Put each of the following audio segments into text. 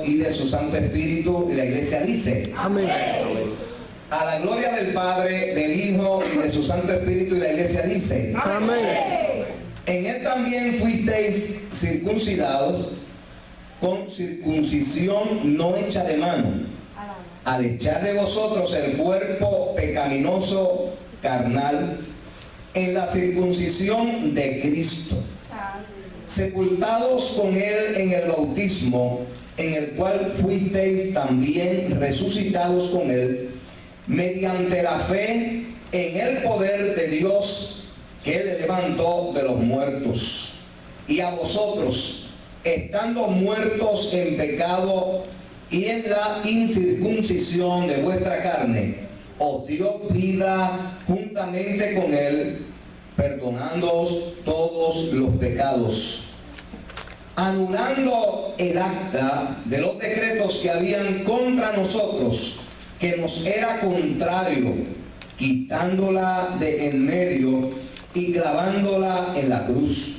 y de su Santo Espíritu, y la iglesia dice: Amén. A la gloria del Padre, del Hijo y de su Santo Espíritu, y la iglesia dice: Amén. En él también fuisteis circuncidados con circuncisión no hecha de mano, al echar de vosotros el cuerpo pecaminoso carnal en la circuncisión de Cristo, sepultados con él en el bautismo, en el cual fuisteis también resucitados con él, mediante la fe en el poder de Dios que él levantó de los muertos. Y a vosotros, estando muertos en pecado y en la incircuncisión de vuestra carne, os dio vida juntamente con él, perdonándoos todos los pecados, anulando el acta de los decretos que habían contra nosotros, que nos era contrario, quitándola de en medio y clavándola en la cruz,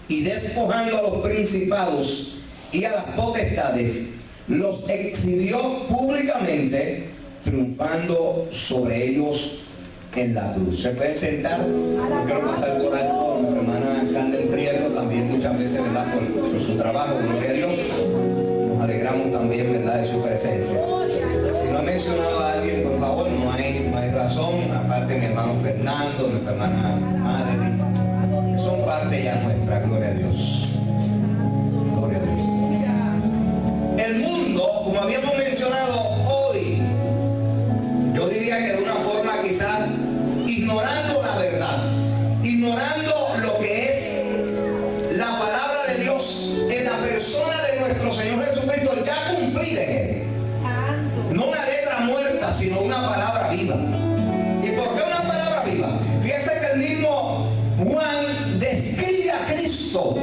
y despojando a los principados y a las potestades, los exhibió públicamente, triunfando sobre ellos en la cruz. Se pueden sentar. No quiero pasar por alto a nuestra hermana Candel Prieto, también muchas veces, ¿verdad?, por su trabajo, gloria a Dios. Nos alegramos también, ¿verdad?, de su presencia. Si no he mencionado a alguien, por favor, no hay razón, aparte de mi hermano Fernando, nuestra hermana Madre, que son parte ya nuestra, gloria a Dios. Gloria a Dios. El mundo, como habíamos mencionado hoy, yo diría que de una forma quizás ignorando la verdad, ignorando lo que es la palabra de Dios en la persona de nuestro Señor Jesucristo, ya cumplida en él. No una letra muerta, sino una palabra viva. ¿Y por qué una palabra viva? Fíjense que el mismo Juan describe a Cristo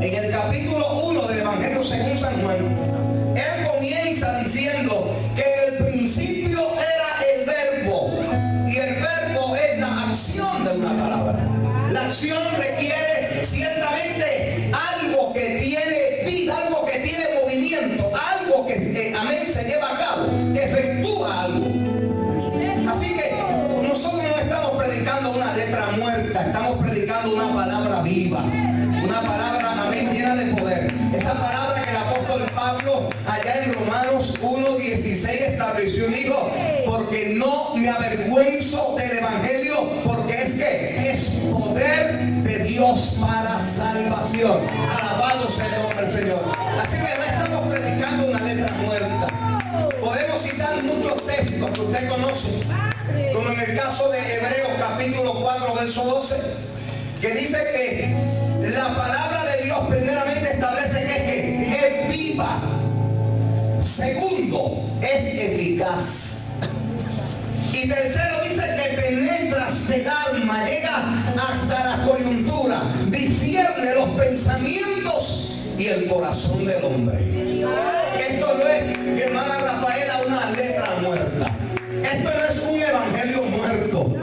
en el capítulo 1 del Evangelio según San Juan. Él comienza diciendo que en el principio era el verbo, y el verbo es la acción de una palabra. La acción requiere ciertamente algo que tiene vida, algo que tiene movimiento, algo que, amén, se lleva a cabo, que efectúa algo. Así que nosotros no estamos predicando una letra muerta, estamos predicando una palabra viva, una palabra, amén, llena de poder. Esa palabra que el apóstol Pablo allá en Romanos 1:16 estableció y dijo: porque no me avergüenzo del evangelio, porque es que es poder de Dios para salvación. Alabado sea el nombre del Señor. Así que no estamos predicando una letra muerta. Podemos citar muchos textos que usted conoce, como en el caso de Hebreos capítulo 4 verso 12, que dice que la palabra de Dios primeramente establece que es viva, segundo, es eficaz, y tercero dice que penetra hasta el alma, llega hasta la coyuntura, discierne los pensamientos y el corazón del hombre. Esto no es, mi hermana Rafaela, una letra muerta. Esto no es un evangelio muerto.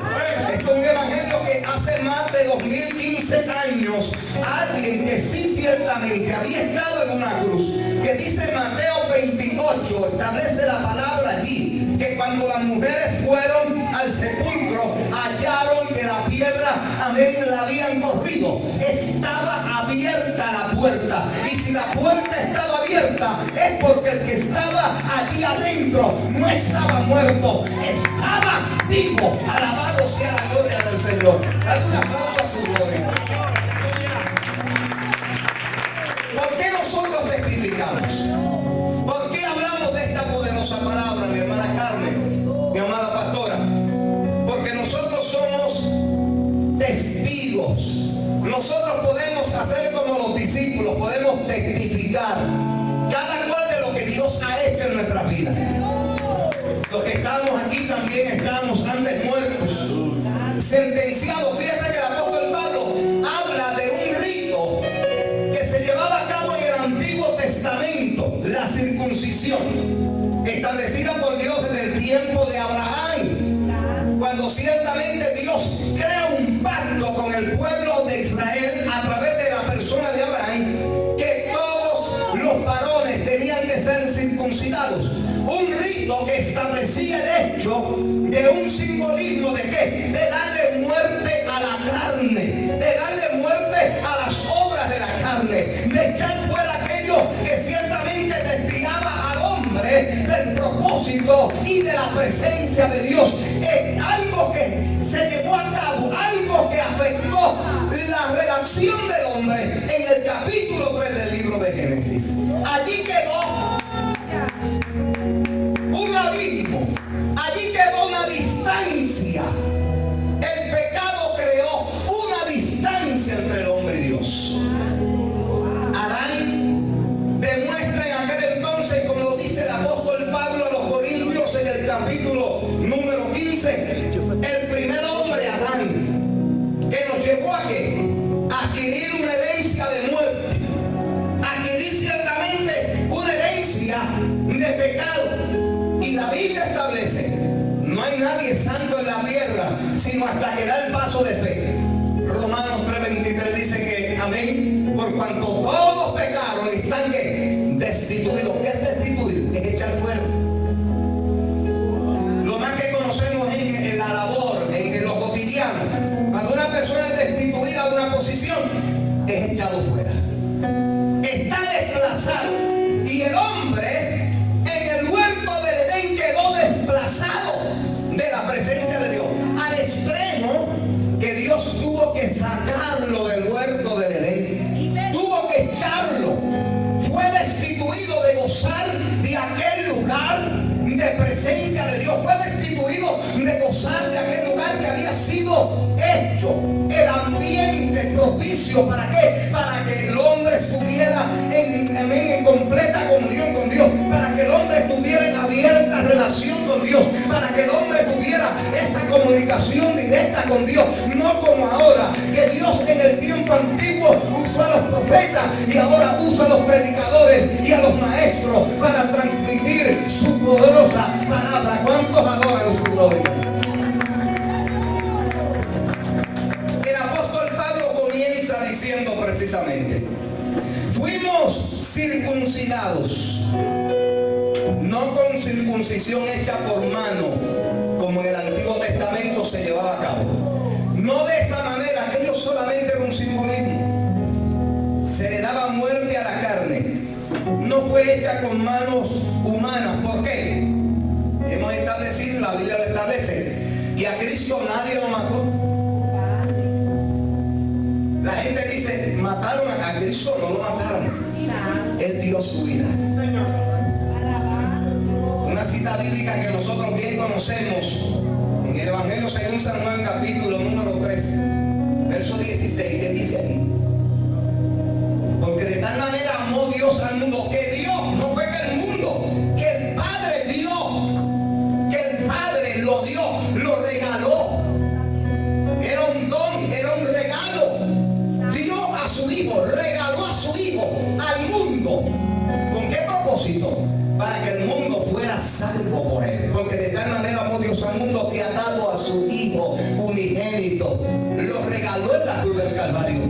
Esto es un evangelio que hace más de 2015 años alguien que sí ciertamente había estado en una cruz, que dice Mateo 28, establece la palabra allí, que cuando las mujeres fueron al sepulcro hallaron que la piedra, amén, la habían corrido. Estaba abierta la puerta, y si la puerta estaba abierta es porque el que estaba allí adentro no estaba muerto, estaba vivo. Alabado sea la gloria del Señor. Dale un aplauso a su gloria. ¿Por qué nosotros testificamos? ¿Por qué hablamos de esta poderosa palabra, mi hermana Carmen, mi amada pastora? Porque nosotros somos testigos. Nosotros podemos hacer como los discípulos, podemos testificar cada cual de lo que Dios ha hecho en nuestra vida. Los que estamos aquí también estamos antes muertos, sentenciados. Fíjense que el apóstol Pablo habla de un rito que se llevaba a cabo en el Antiguo Testamento, la circuncisión, establecida por Dios desde el tiempo de Abraham, cuando ciertamente Dios crea un pacto con el pueblo de Israel a través de la persona de Abraham, que todos los varones tenían que Pablo de un simbolismo de qué? De darle muerte a la carne, de darle muerte a las obras de la carne, de echar fuera aquello que ciertamente desviaba al hombre del propósito y de la presencia de Dios. Es algo que se llevó a cabo, algo que afectó la relación del hombre en el capítulo 3 del libro de Génesis. Allí quedó un abismo, allí quedó una distancia. El pecado creó una distancia entre el hombre y Dios. Adán demuestra en aquel entonces, como lo dice el apóstol Pablo a los Corintios en el capítulo número 15, el primer hombre, Adán, que nos llevó a ¿qué? A adquirir una herencia de muerte, adquirir ciertamente una herencia de pecado. Y la Biblia establece: no hay nadie santo en la tierra, sino hasta que da el paso de fe. Romanos 3:23 dice que, amén, por cuanto todos pecaron y están destituidos. ¿Qué es destituir? Es echar fuera. Lo más que conocemos en la labor, en lo cotidiano, cuando una persona es destituida de una posición, es echado fuera, está desplazado. Y el hombre en el huerto del Edén quedó desplazado de la presencia de Dios, al extremo que Dios tuvo que sacarlo del huerto del Edén, tuvo que echarlo. Fue destituido de gozar de aquel lugar de presencia de Dios, fue destituido de gozar de aquel lugar que había sido hecho el ambiente propicio. ¿Para qué? Para que el hombre estuviera en completa comunión con Dios, para que el hombre estuviera en abierta relación con Dios, para que el hombre tuviera esa comunicación directa con Dios, no como ahora, que Dios en el tiempo antiguo usó a los profetas y ahora usa a los predicadores y a los maestros para transmitir su poderosa palabra. ¿Cuántos adoran su gloria? El apóstol Pablo comienza diciendo precisamente: fuimos circuncidados, no con circuncisión hecha por mano, como en el Antiguo Testamento se llevaba a cabo. No de esa manera, aquello solamente era un simbolismo. Se le daba muerte a la carne. No fue hecha con manos humanas. ¿Por qué? Hemos establecido, y la Biblia lo establece, que a Cristo nadie lo mató. La gente dice: mataron a Cristo. No lo mataron, Él dio su vida. Una cita bíblica que nosotros bien conocemos en el Evangelio según San Juan, capítulo número 3, verso 16, que dice aquí: porque de tal manera amó Dios al mundo, que Dios, no fue que el mundo, que el Padre dio, que el Padre lo dio, lo regaló. Era un don, era un regalo. Dio a su Hijo, regaló a su Hijo al mundo. ¿Con qué propósito? Para que el mundo fuera salvo por Él. Porque de tal manera amó Dios al mundo que ha dado a su Hijo unigénito. Lo regaló en la cruz del Calvario.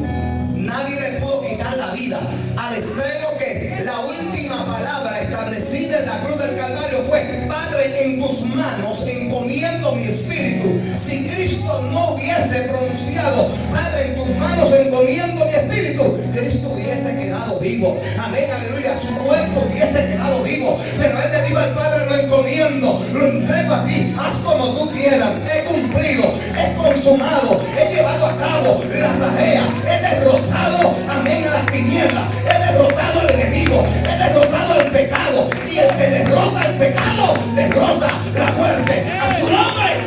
Nadie le pudo quitar la vida, al extremo que la última palabra establecida en la cruz del Calvario fue: Padre, en tus manos encomiendo mi espíritu. Si Cristo no hubiese pronunciado: Padre, en tus manos encomiendo mi espíritu, Cristo hubiese quedado vivo. Amén, aleluya. Su cuerpo hubiese quedado vivo. Pero Él le dijo al Padre: lo encomiendo, lo entrego a ti, haz como tú quieras. He cumplido, he consumado, he llevado a cabo la tarea, he derrotado, amén, a las tinieblas, he derrotado al enemigo, he derrotado el pecado, y el que derrota el pecado derrota la muerte. A su nombre.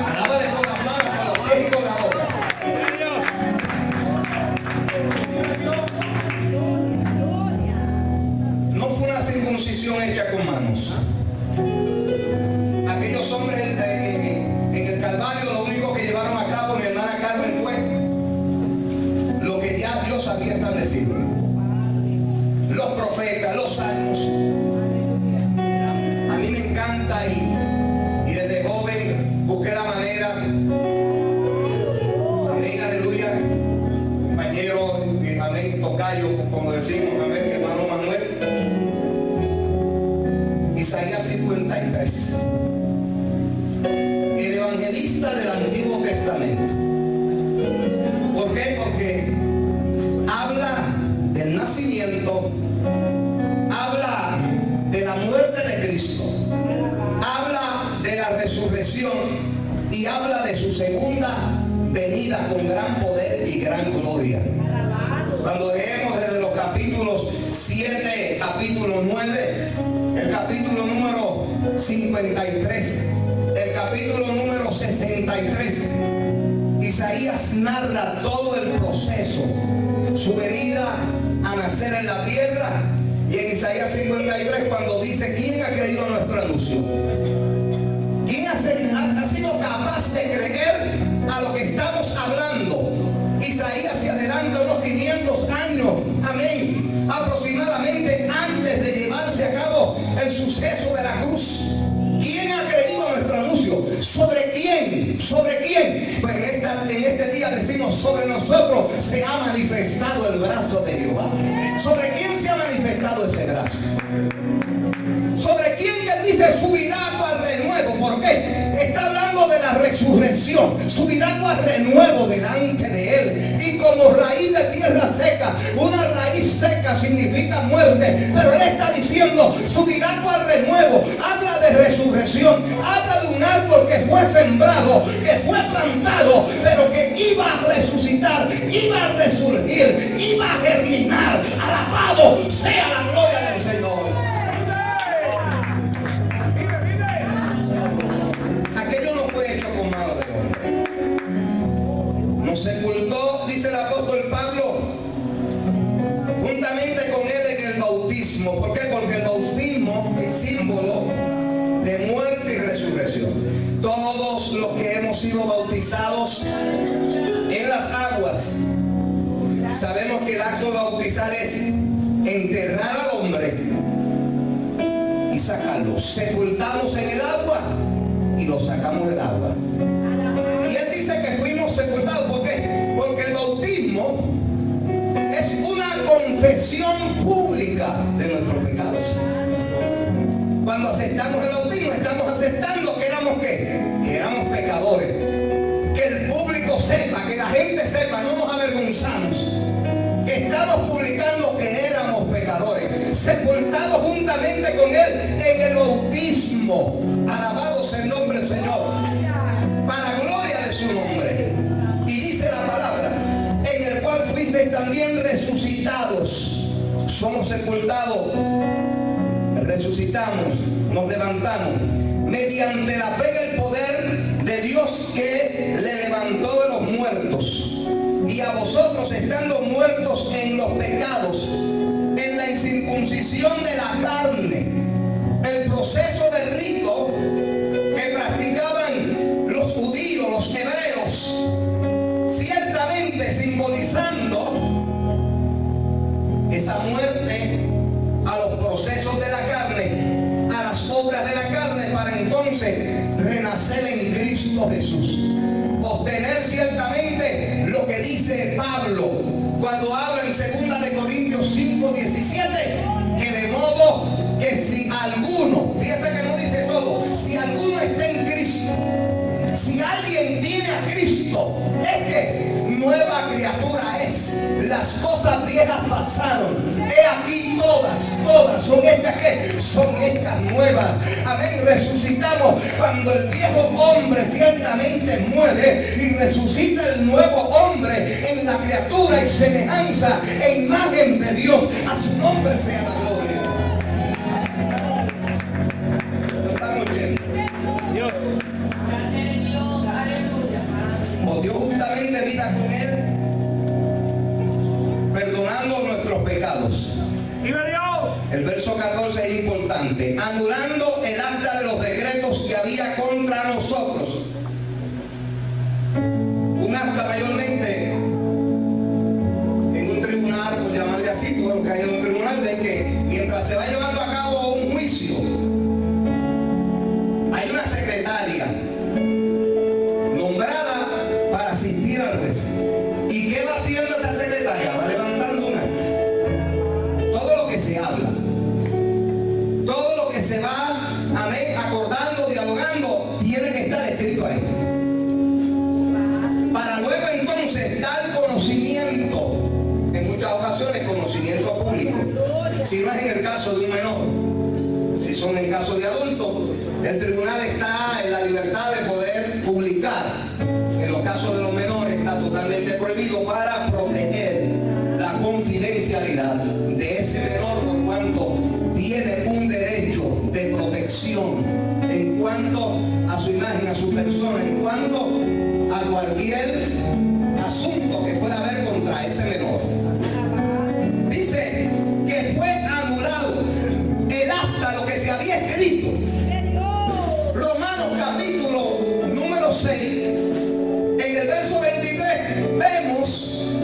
Alábale con las manos, con los pies y con la boca. No fue una circuncisión hecha con manos. Aquellos hombres en el Calvario, lo único que llevaron a cabo, mi hermana Carmen, fue lo que ya Dios había establecido. Los profetas, los salmos. A mí me encanta y desde joven busqué la manera, amén, aleluya, compañero, amén, tocayo, como decimos, amén, hermano Manuel. Isaías 53. evangelista del Antiguo Testamento. ¿Por qué? Porque habla del nacimiento, habla de la muerte de Cristo, habla de la resurrección y habla de su segunda venida con gran poder y gran gloria. Cuando leemos desde los capítulos 7, capítulo 9, el capítulo número 53, el capítulo número 63, Isaías narra todo el proceso, su venida a nacer en la tierra. Y en Isaías 53, cuando dice: ¿quién ha creído a nuestro anuncio? ¿Quién ha sido capaz de creer a lo que estamos hablando? Isaías se adelanta unos 500 años, amén, aproximadamente antes de llevarse a cabo el suceso de la cruz. ¿Quién ha creído a nuestro anuncio? ¿Sobre quién? ¿Sobre quién? Pues en este día decimos: sobre nosotros se ha manifestado el brazo de Jehová. ¿Sobre quién se ha manifestado ese brazo? ¿Sobre quién que dice subirá al renuevo? ¿Por qué? Está hablando de la resurrección. Subirá al renuevo delante de él. Y como raíz de tierra seca, una raíz seca significa muerte. Pero él está diciendo: subirá al renuevo. Habla de resurrección. Habla de un árbol que fue sembrado, que fue plantado, pero que iba a resucitar, iba a resurgir, iba a germinar. Alabado sea la gloria del Señor. Aquello no fue hecho con mano de hombre. Nos sepultó, dice el apóstol Pablo, juntamente con él en el bautismo. ¿Por qué? Porque el bautismo es símbolo de muerte y resurrección. Todos los que hemos sido bautizados en las aguas sabemos que el acto de bautizar es enterrar al hombre y sacarlo. Sepultamos en el agua y lo sacamos del agua. Y él dice que fuimos sepultados. ¿Por qué? Porque el bautismo es una confesión pública de nuestros pecados. Cuando aceptamos el bautismo, estamos aceptando que éramos ¿qué? Que éramos pecadores. Que el público sepa, que la gente sepa, no nos avergonzamos, que estamos publicando que éramos pecadores, sepultados juntamente con él en el bautismo. Alabado sea el nombre del Señor, para gloria de su nombre. Y dice la palabra: en el cual fuisteis también resucitados. Somos sepultados, resucitamos, nos levantamos mediante la fe en el poder de Dios que le levantó de los muertos. Y a vosotros, estando muertos en los pecados, en la incircuncisión de la carne, el proceso de rito que practicaban los judíos, los hebreos, ciertamente simbolizando esa muerte a los procesos de la carne, a las obras de la carne, para entonces renacer en Cristo Jesús. Obtener ciertamente lo que dice Pablo cuando habla en 2 de Corintios 5:17, que de modo que si alguno, fíjese que no dice todo, si alguno está en Cristo, si alguien tiene a Cristo, es que nueva criatura es. Las cosas viejas pasaron, he aquí todas son estas que son estas nuevas. Amén. Resucitamos cuando el viejo hombre ciertamente muere y resucita el nuevo hombre en la criatura y semejanza e imagen de Dios. A su nombre sea la gloria. ¿Lo están oyendo? Dios. Os dio justamente vida con él, perdonando nuestros pecados. El verso 14 es importante: anulando el acta de los decretos que había contra nosotros. Un acta mayormente en un tribunal, por llamarle así, todo lo que hay en un tribunal, de que mientras se va llevando a cabo un juicio, hay una secretaria nombrada para asistir al juez. ¿Y qué va haciendo esa secretaria? Va levantando un acta. Todo lo que se habla, todo lo que se va, amén, acordando, dialogando, tiene que estar escrito ahí. ocasiones conocimiento público. Si no es en el caso de un menor, si son en caso de adultos, el tribunal está en la libertad de poder publicar. En los casos de los menores está totalmente prohibido para proteger la confidencialidad de ese menor, por cuanto tiene un derecho de protección en cuanto a su imagen, a su persona, en cuanto a cualquier asunto que pueda haber contra ese menor. Dice que fue anulado el acta, lo que se había escrito. Romanos capítulo número 6, en el verso 23, vemos,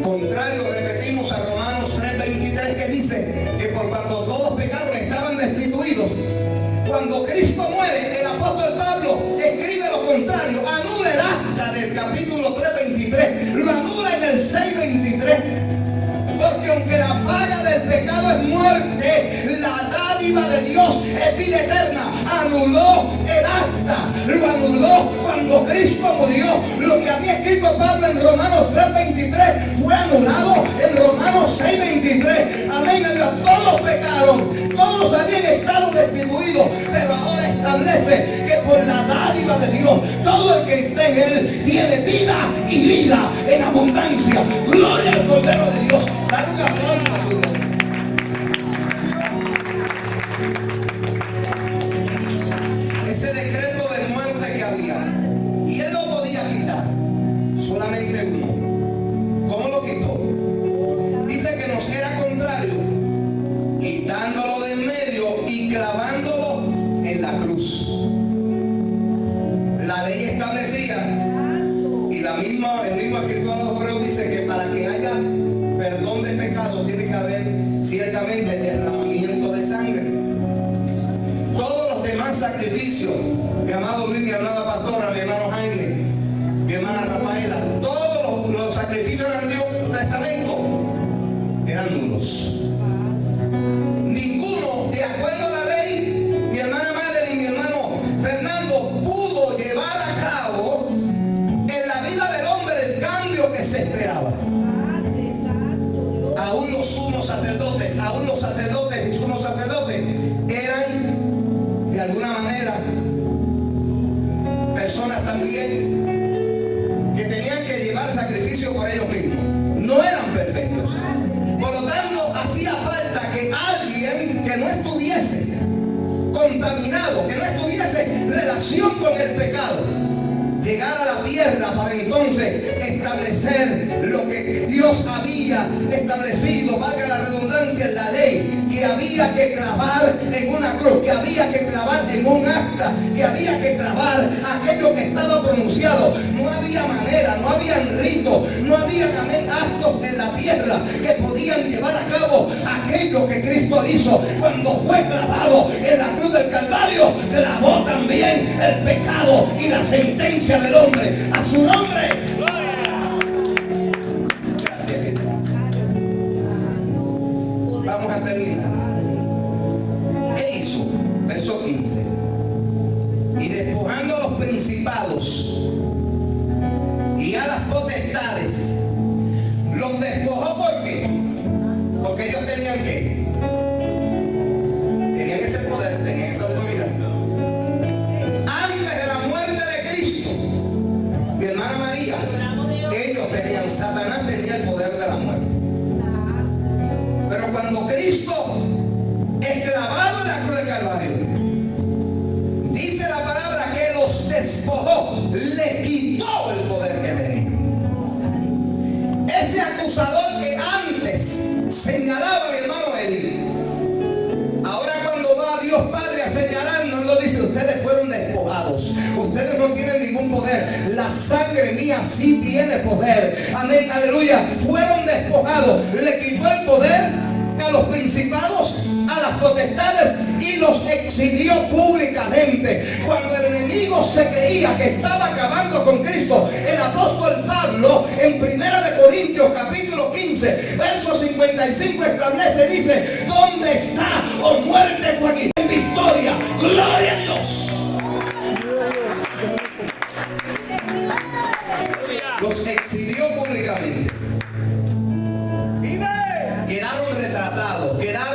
contrario, repetimos, a Romanos 3:23, que dice que por cuanto todos pecaron estaban destituidos. Cuando Cristo muere, el apóstol Pablo escribe lo contrario, anula el acta del capítulo 3:23, lo anula en el 6:23. Porque aunque la paga del pecado es muerte, la dádiva de Dios es vida eterna. Anuló el acta, lo anuló cuando Cristo murió. Lo que había escrito Pablo en Romanos 3:23 fue anulado en Romanos 6:23. Amén, Dios. Todos pecaron, todos habían estado destituidos, pero ahora establece que por la dádiva de Dios, todo el que está en él tiene vida y vida en abundancia. Gloria al Cordero de Dios. Dale un aplauso a su nombre. Ese decreto de muerte que había, y él no podía quitar, solamente uno. ¿Cómo lo quitó? Dice que nos era contrario, quitándolo de en medio y clavándolo en la cruz. La ley establecía, y el mismo escritor de los Hebreos dice que para que haya perdón de pecado tiene que haber ciertamente derramamiento de sangre. Todos los demás sacrificios, mi amado Luis, mi amada pastora, mi hermano Jaime, mi hermana Rafaela, todos los sacrificios del Antiguo Testamento eran nulos. Ninguno, de acuerdo a la ley, mi hermana Madeleine y mi hermano Fernando, pudo llevar a cabo en la vida del hombre el cambio que se esperaba. Aún los sumos sacerdotes y sumos sacerdotes eran de alguna manera personas también que tenían que llevar sacrificio por ellos mismos. No eran perfectos. Por lo tanto, hacía falta que alguien que no estuviese contaminado, que no estuviese relación con el pecado, llegar a la tierra para entonces establecer lo que Dios había establecido, valga la redundancia, en la ley, que había que clavar en una cruz, que había que clavar en un acta, que había que clavar aquello que estaba pronunciado. No había manera, no habían ritos, no habían actos en la tierra que podían llevar a cabo aquello que Cristo hizo cuando fue clavado en la cruz del Calvario. Clavó también el pecado y la sentencia del hombre. A su nombre. Gracias, Jesús. Vamos a terminar. ¿Qué hizo? Verso 15. Y despojando a los principados y a las potestades, los despojó. ¿Por qué? Porque ellos tenían ¿qué? Tenían ese poder, tenían esa autoridad. Antes de la muerte de Cristo, mi hermana María, ellos tenían, Satanás tenía el poder de la muerte. Pero cuando Cristo es clavado en la cruz del Calvario, dice la palabra que los despojó, le quitó el poder que tenía. Ese acusador que antes señalaba, mi hermano Eddie, ahora cuando va a Dios Padre a señalarnos, nos dice: ustedes fueron despojados, ustedes no tienen ningún poder, la sangre mía sí tiene poder. Amén, aleluya. Fueron despojados, le quitó el poder a los principados, a las potestades, y los exhibió públicamente. Cuando el enemigo se creía que estaba acabando con Cristo, el apóstol Pablo en 1 Corintios capítulo 15 verso 55 establece, dice: ¿dónde está, oh muerte, tu aguijón en victoria? Gloria a Dios. Los exhibió públicamente.